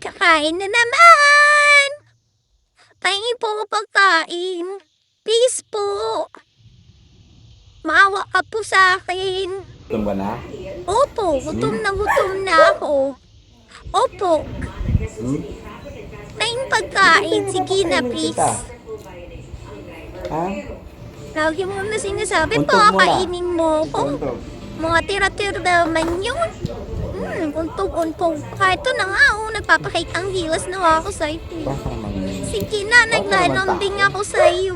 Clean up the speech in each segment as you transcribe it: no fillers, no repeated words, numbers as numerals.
Kakain na naman! Pahingi po ako pagkain. Please po. Maawa ka po sa akin. Gutom ka na? Opo, gutom na ako. Opo, pahing pagkain. Sige na, please. Ha? Lagi mo na sinasabi, Untog mo na. pakakainin mo ako. Untog. Mga tira-tira naman yun. Untog-untog. Kahit ito na nga, nagpapakait ang gilas na ako sa'yo. Baka naman. Sige na, naglalambing ako sa'yo.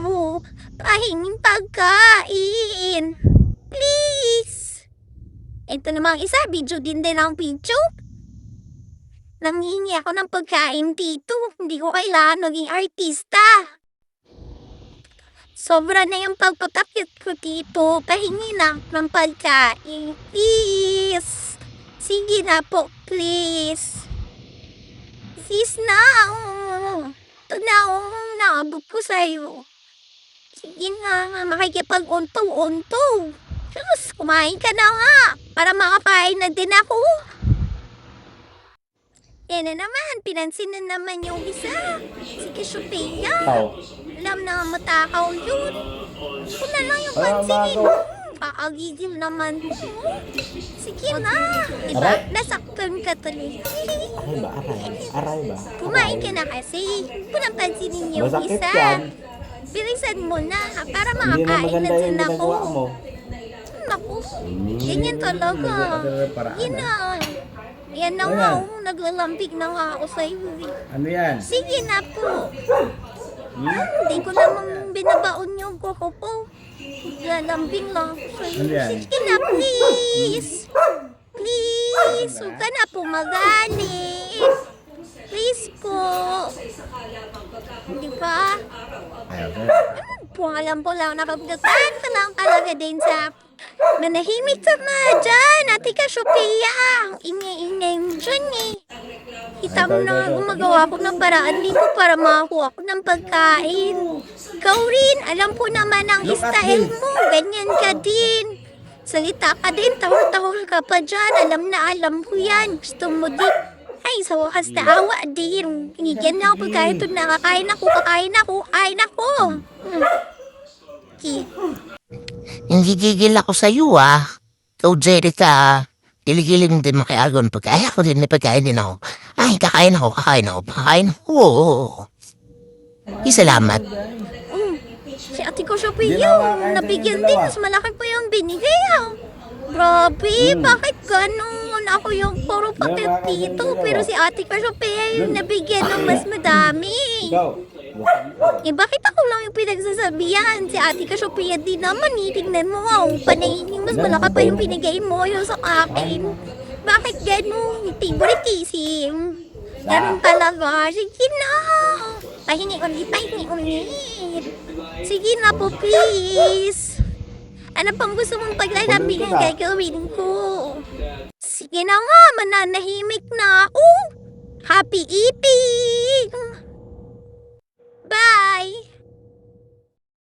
Pahingin pagkain. Please. Ito namang isa, video din ang video. Nanghingi ako ng pagkain dito. Hindi ko kailangan maging artista. Sobra na yung pagpapakit ko dito. Pahingi na ako ng pagkain. Please. Sige na po, please. Please na. Ito na naabot ko sa'yo. Sige nga, makikipag-unto-unto. Diyos, kumain ka na nga. Para makapain na din ako. Yan na naman, pinansin na naman yung isa. Si Cassiopeia. Ikaw. Alam na matakaw yun. Ito na lang yung Ah, pansinin. bago. Kakagigil naman mo. Sige na. Diba? Aray. Nasaktan ka tuloy. Aray ba? Aray ba? Kumain ka na kasi. Punang pansinin yung Masakit isa. yan. Bilisan mo na para Hindi na makakain na maganda yung din ako. ginagawa mo. Naku, ganyan talaga. Yan na. Yan na Ano nga, yan? naglalambig na nga ako sa'yo. Ano yan? Sige na po. Hindi ko namang binabaon yung kuko po. Naglalambing lang ako sa'yo. Ano yan? Sige na, please. Please, huwag ka na po magalit. Please po. Di ba? Ayaw ka. Alam po lang, nakapagdatan ka lang talaga din sa manahimik ka nga dyan, Ate Cassiopeia. Ang ingay-ingay mo dyan eh. Kita mo na gumagawa ko ng paraan dito para makakuha ko ng pagkain. Ikaw rin, alam ko naman ang style mo, ganyan ka din. Salita ka din, tawag-tawag ka pa dyan, alam ko yan. Gusto mo din. Ay, sa wakas na awa din. Hinigyan na ako pagkain ito, nakakain ako, kain ako. Okay. Nanggigigil ako sa iyo, ah. Ikaw, Jerica, giling-giling din makiagon pagkain ako din, may pagkain din ako. Ay, kakain ako. Salamat. Si Ate Cassiopeia, nabigyan din, mas malaki pa yung binigay. Grabe, bakit ganun? Ako yung puro paket dito, pero si Ate Cassiopeia yung nabigyan ng mas madami. Ikaw. Bakit ako lang yung pinagsasabihan? Si Ate Cassiopeia din naman, tingnan mo, panahingin mas malaki pa yung binigay mo yung sa akin. Bakit ganun? Favoritism. Ganun talaga. Sige na. Pahingi ulit. Sige na po, please. Ano pang gusto mong paglalambing ang gagawin ko? Sige na nga, mananahimik na ako. Happy eating!